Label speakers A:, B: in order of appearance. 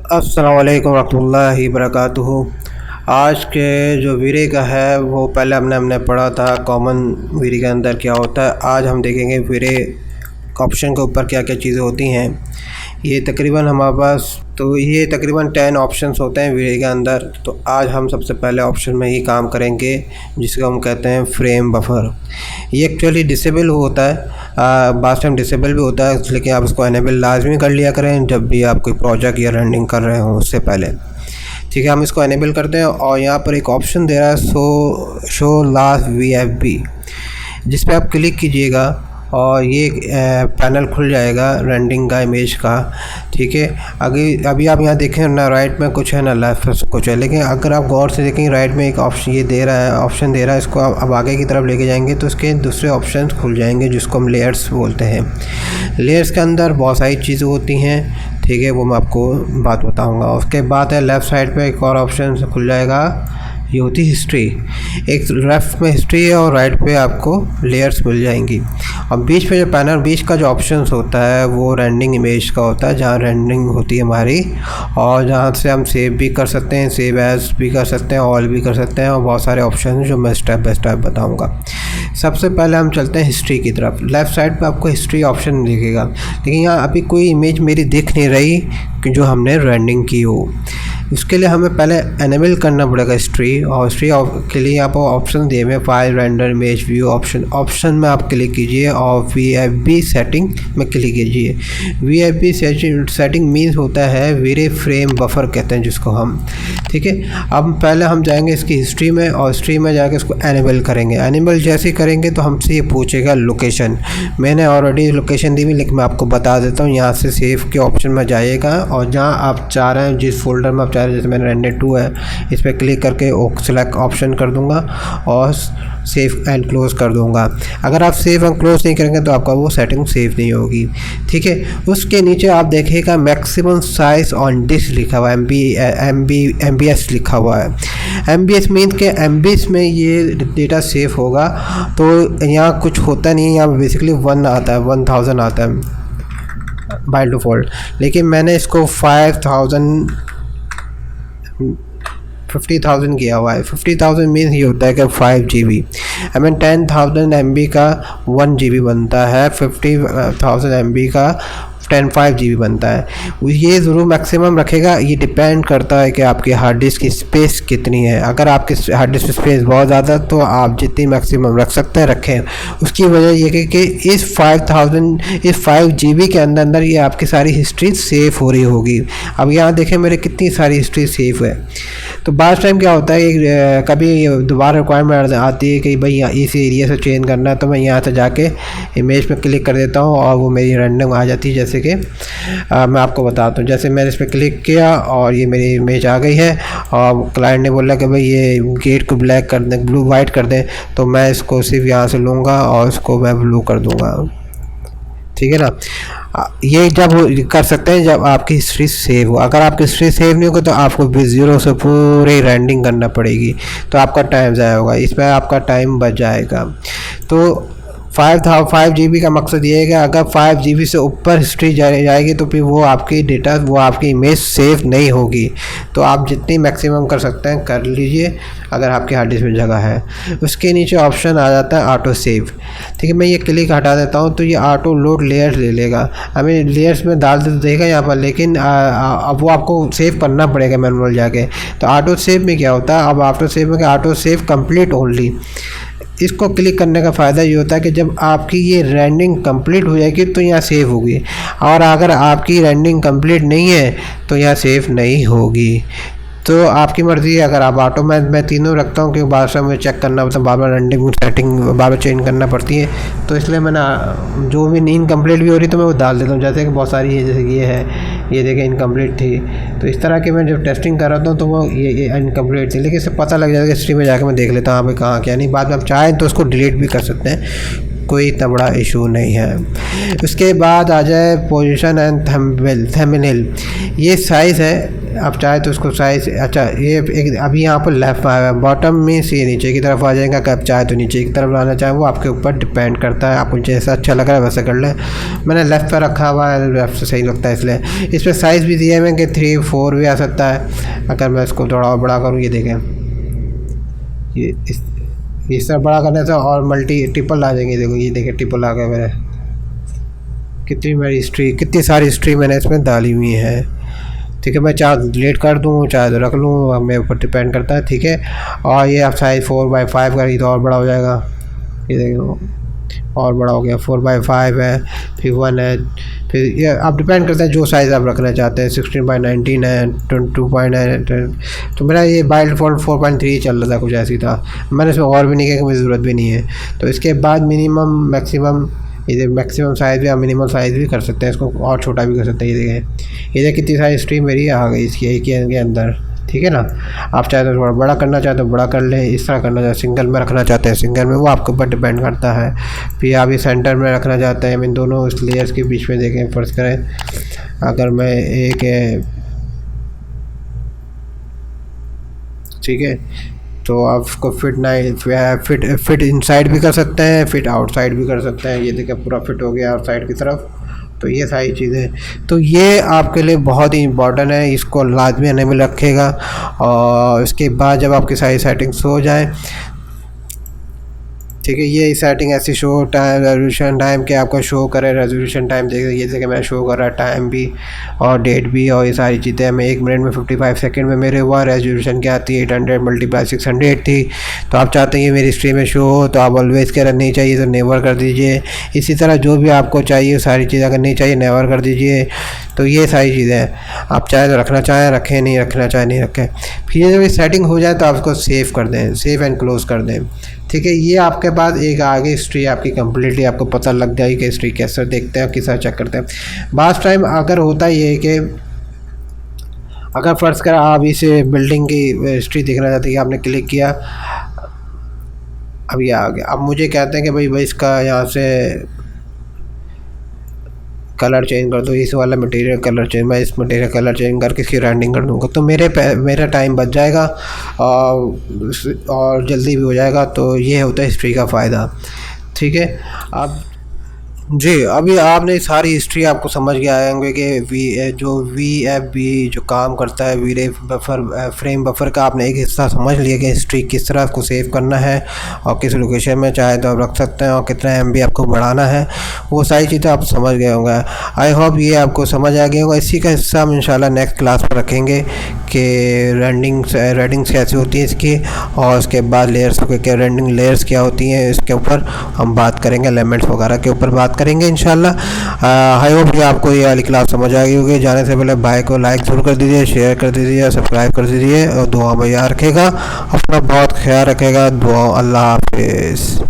A: अस्सलाम वालेकुम रहमतुल्लाहि वबरकातुहू। आज के जो वीरे का है वो पहले हमने पढ़ा था कॉमन वीरे के अंदर क्या होता है। आज हम देखेंगे वीरे ऑप्शन के ऊपर क्या क्या चीज़ें होती हैं। ये तकरीबन हमारे पास ये तकरीबन 10 ऑप्शंस होते हैं वीरे के अंदर। तो आज हम सबसे पहले ऑप्शन में ही काम करेंगे जिसको हम कहते हैं फ्रेम बफर। ये एक्चुअली डिसेबल होता है, बाद टाइम डिसेबल भी होता है, लेकिन आप इसको एनेबल लाजमी कर लिया करें जब भी आप कोई प्रोजेक्ट या रनिंग कर रहे हो उससे पहले। ठीक है, हम इसको एनेबल करते हैं और यहाँ पर एक ऑप्शन दे रहा है शो लास्ट VFB, जिस पे आप क्लिक कीजिएगा और ये पैनल खुल जाएगा रेंडरिंग का, इमेज का। ठीक है, अभी आप यहाँ देखें ना राइट में कुछ है ना लेफ्ट में कुछ है, लेकिन अगर आप गौर से देखें राइट में एक ऑप्शन ये दे रहा है, ऑप्शन दे रहा है। इसको अब आगे की तरफ लेके जाएंगे तो इसके दूसरे ऑप्शन खुल जाएंगे जिसको हम लेयर्स बोलते हैं। लेयर्स के अंदर बहुत सारी चीज़ें होती हैं, ठीक है, वो मैं आपको बात बताऊँगा। उसके बाद है लेफ़्ट साइड पर एक और ऑप्शन खुल जाएगा, ये होती है हिस्ट्री। एक लेफ्ट में हिस्ट्री है और राइट पे आपको लेयर्स मिल जाएंगी। और बीच पे जो पैनल बीच का जो ऑप्शंस होता है वो रेंडरिंग इमेज का होता है, जहाँ रेंडरिंग होती है हमारी और जहाँ से हम सेव भी कर सकते हैं, सेव एज भी कर सकते हैं, ऑल भी कर सकते हैं और बहुत सारे ऑप्शन हैं जो मैं स्टेप बाय स्टेप बताऊँगा। सबसे पहले हम चलते हैं हिस्ट्री की तरफ। लेफ़्ट साइड पर आपको हिस्ट्री ऑप्शन दिखेगा, लेकिन यहाँ अभी कोई इमेज मेरी दिख नहीं रही कि जो हमने रेंडरिंग की हो। इसके लिए हमें पहले एनेबल करना पड़ेगा हिस्ट्री, और हिस्ट्री के लिए यहाँ पर ऑप्शन दिए हुए file render image view option में आप क्लिक कीजिए और VFB सेटिंग में क्लिक कीजिए। VFB सेटिंग मीन्स होता है वीरे फ्रेम बफर कहते हैं जिसको हम। ठीक है, अब पहले हम जाएंगे इसकी हिस्ट्री में और हिस्ट्री में जाके इसको एनेबल करेंगे। एनेबल जैसे करेंगे तो हमसे ये पूछेगा लोकेशन। मैंने ऑलरेडी लोकेशन दी हुई, लेकिन मैं आपको बता देता हूँ। यहाँ से सेव के ऑप्शन में जाइएगा और जहाँ आप चाह रहे हैं, जिस फोल्डर में आप चाह रहे हैं, जैसे मैंने रेंडर 2 है, इस पर क्लिक करके सेलेक्ट ऑप्शन कर दूंगा और सेव एंड क्लोज कर दूंगा। अगर आप सेव एंड क्लोज नहीं करेंगे तो आपका वो सेटिंग सेव नहीं होगी। ठीक है, उसके नीचे आप देखिएगा मैक्सिमम साइज ऑन डिस्क लिखा हुआ है, MBS लिखा हुआ है। MBS मीन के MBs में ये डेटा सेव होगा। तो यहाँ कुछ होता नहीं है, यहाँ बेसिकली 1 आता है, 1000 आता है बाय डिफ़ॉल्ट, लेकिन मैंने इसको 50,000 किया हुआ है। 50,000 मीन्स ये होता है कि 5 GB। हमें 10,000 MB का 1 GB बनता है, 50,000 MB का 5 GB बनता है। ये ज़रूर मैक्सिमम रखेगा, ये डिपेंड करता है कि आपके हार्ड डिस्क की स्पेस कितनी है। अगर आपकी हार्ड डिस्क स्पेस बहुत ज़्यादा तो आप जितनी मैक्सिमम रख सकते हैं रखें। उसकी वजह ये कि इस 5 GB के अंदर ये आपकी सारी हिस्ट्री सेव हो रही होगी। अब यहाँ देखें मेरे कितनी सारी हिस्ट्री सेव है। तो बाद टाइम क्या होता है, कभी दोबारा रिक्वायरमेंट आती है कि भाई इस एरिया से चेंज करना है, तो मैं यहाँ से जाके इमेज पे क्लिक कर देता हूँ और वो मेरी रैंडम आ जाती है। जैसे कि मैं आपको बताता हूँ, जैसे मैंने इस पर क्लिक किया और ये मेरी इमेज आ गई है और क्लाइंट ने बोला कि भाई ये गेट को ब्लैक कर दें, ब्लू वाइट कर दें, तो मैं इसको सिर्फ यहाँ से लूँगा और इसको मैं ब्लू कर दूँगा। ठीक है ना, ये जब कर सकते हैं जब आपकी हिस्ट्री सेव हो। अगर आपकी हिस्ट्री सेव नहीं होगी तो आपको ज़ीरो से पूरी रेंडरिंग करना पड़ेगी, तो आपका टाइम ज़ाया होगा, इसमें आपका टाइम बच जाएगा। तो 5 GB का मकसद ये है कि अगर 5 GB से ऊपर हिस्ट्री जाएगी तो फिर वो आपकी डेटा, वो आपकी इमेज सेव नहीं होगी। तो आप जितनी मैक्सिमम कर सकते हैं कर लीजिए अगर आपके हार्ड डिस्क में जगह है। उसके नीचे ऑप्शन आ जाता है ऑटो सेव। ठीक है, मैं ये क्लिक हटा देता हूँ तो ये ऑटो लोड लेयर्स ले लेगा, हमें लेयर्स में डाल देगा यहाँ पर, लेकिन अब वो आपको सेव करना पड़ेगा मैनुअल जाके। तो ऑटो सेव में क्या होता है, अब ऑटो सेव में ऑटो सेव कंप्लीट ओनली, इसको क्लिक करने का फ़ायदा ये होता है कि जब आपकी ये रेंडरिंग कंप्लीट हो जाएगी तो यहाँ सेव होगी, और अगर आपकी रेंडरिंग कंप्लीट नहीं है तो यहाँ सेव नहीं होगी। तो आपकी मर्ज़ी है। अगर आप ऑटो में मैं तीनों रखता हूँ क्योंकि बार में चेक करना होता है, बार बार रेंडरिंग सेटिंग बार बार चेंज करना पड़ती है, तो इसलिए मैंने जो भी इनकम्प्लीट भी हो रही तो मैं वो डाल देता हूँ। जैसे कि बहुत सारी है, जैसे ये है, ये देखें इनकम्प्लीट थी, तो इस तरह के मैं जब टेस्टिंग कर रहा था तो वो ये इनकम्प्लीट थी, लेकिन इससे पता लग जाएगा हिस्ट्री में जाकर मैं देख लेता हूँ कहाँ क्या नहीं। बाद में आप चाहें तो उसको डिलीट भी कर सकते हैं, कोई इतना बड़ा इशू नहीं है। उसके बाद आ जाए पोजीशन एंड थंबनेल। ये साइज़ है, आप चाहे तो उसको साइज़, अच्छा ये एक अभी यहाँ पर लेफ़्ट आया है, बॉटम में से नीचे की तरफ आ जाएगा। कब चाहे तो नीचे की तरफ लाना चाहे वो आपके ऊपर डिपेंड करता है, आपको जैसा अच्छा लग रहा है वैसे कर लें। मैंने लेफ़्ट पर रखा हुआ है, लेफ़्ट से सही लगता है इसलिए। इस पर साइज़ भी दिए हुए हैं कि 3, 4 भी आ सकता है। अगर मैं इसको थोड़ा और बड़ा करूँ, ये देखें, ये इस तरह बड़ा करने से और ट्रिपल आ जाएंगे। देखो ये देखें, ट्रिपल आ गया मेरे। कितनी मेरी हिस्ट्री, कितनी सारी हिस्ट्री मैंने इसमें डाली हुई है। ठीक है, मैं चाहे डिलीट कर दूँ चाहे तो रख लूँ, मेरे ऊपर डिपेंड करता है। ठीक है, और ये आप साइज़ 4x5 करिए तो और बड़ा हो जाएगा। ये देखो और बड़ा हो गया, 4x5 है, फिर 1 है, फिर ये आप डिपेंड करता है जो साइज़ आप रखना चाहते हैं। 16x19 है, 22 तो मेरा ये बाय डिफ़ॉल्ट 4.3 चल रहा था, कुछ ऐसी था। मैंने इसमें और भी नहीं किया कि मुझे ज़रूरत भी नहीं है। तो इसके बाद मिनिमम मैक्सिमम, ये मैक्सिमम साइज़ भी, आप मिनिमम साइज़ भी कर सकते हैं, इसको और छोटा भी कर सकते हैं। ये देखें, ये कितनी सारी स्ट्रीम मेरी आ गई इसकी के अंदर। ठीक है ना, आप चाहे तो थोड़ा बड़ा करना चाहते हो बड़ा कर लें, इस तरह करना चाहते सिंगल में रखना चाहते हैं सिंगल में, वो आपके ऊपर डिपेंड करता है। फिर आप ये सेंटर में रखना चाहते हैं, इन दोनों इस लेयर्स के बीच में देखें, फ़र्ज़ करें अगर मैं एक ठीक है, तो आप उसको फिट इनसाइड भी कर सकते हैं, फिट आउटसाइड भी कर सकते हैं। ये देखिए पूरा फिट हो गया आउटसाइड की तरफ। तो ये सारी चीज़ें, तो ये आपके लिए बहुत ही इम्पॉर्टेंट है, इसको लाजमी अनेबल रखेगा। और इसके बाद जब आपकी सारी सेटिंग्स हो जाए, ठीक है, ये सेटिंग ऐसी शो टाइम रेजोल्यूशन टाइम के आपको शो करे, रेजोल्यूशन टाइम देखिए, ये जगह मैं शो कर रहा है टाइम भी और डेट भी, और ये सारी चीज़ें। मैं 1 मिनट में 55 सेकंड में मेरे हुआ। रेजोल्यूशन क्या आती है 800 × 600 थी। तो आप चाहते हैं कि मेरी स्ट्रीम में शो हो तो आप ऑलवेज़ के रखनी चाहिए तो नेवर कर दीजिए। इसी तरह जो भी आपको चाहिए सारी चीज़ें करनी चाहिए, नेवर कर दीजिए। तो ये सारी चीज़ें आप चाहे तो रखना चाहें रखें, नहीं रखना चाहें नहीं रखें। फिर जब ये सेटिंग हो जाए तो आप उसको सेव कर दें, सेव एंड क्लोज़ कर दें। ठीक है, ये आपके पास एक आगे हिस्ट्री आपकी कम्प्लीटली आपको पता लग जाएगी कि हिस्ट्री कैसे देखते हैं, किस तरह चेक करते हैं। बास टाइम अगर होता ये है कि अगर फ़र्ज़ कर आप इस बिल्डिंग की हिस्ट्री देखना चाहते हैं, आपने क्लिक किया, अब ये आ गया। अब मुझे कहते हैं कि भाई इसका यहाँ से कलर चेंज कर दो, इस वाला मटेरियल कलर चेंज, मैं इस मटेरियल कलर चेंज करके इसकी रेंडिंग कर दूँगा तो मेरा टाइम बच जाएगा और जल्दी भी हो जाएगा। तो ये होता है हिस्ट्री का फ़ायदा। ठीक है, अब जी अभी आपने सारी हिस्ट्री आपको समझ के आए होंगे कि VFB जो काम करता है, फ्रेम बफर का आपने एक हिस्सा समझ लिया कि हिस्ट्री किस तरह को सेव करना है और किस लोकेशन में चाहे तो आप रख सकते हैं और कितना MB आपको बढ़ाना है, वो सारी चीज़ें आप समझ गए होंगे। आई होप ये आपको समझ आ गया होगा। इसी का हिस्सा हम इंशाल्लाह नेक्स्ट क्लास पर रखेंगे कि रेंडिंग्स कैसी होती है इसकी, और उसके बाद लेयर्स के रेंडिंग लेयर्स क्या होती हैं, इसके ऊपर हम बात करेंगे, एलिमेंट्स वगैरह के ऊपर बात करेंगे इंशाल्लाह। आई होप कि आपको ये वाली क्लास समझ आ गई होगी। जाने से पहले भाई को लाइक ज़रूर कर दीजिए, शेयर कर दीजिए, सब्सक्राइब कर दीजिए और दुआ में याद रखेगा, अपना बहुत ख्याल रखेगा। दुआ, अल्लाह हाफिज़।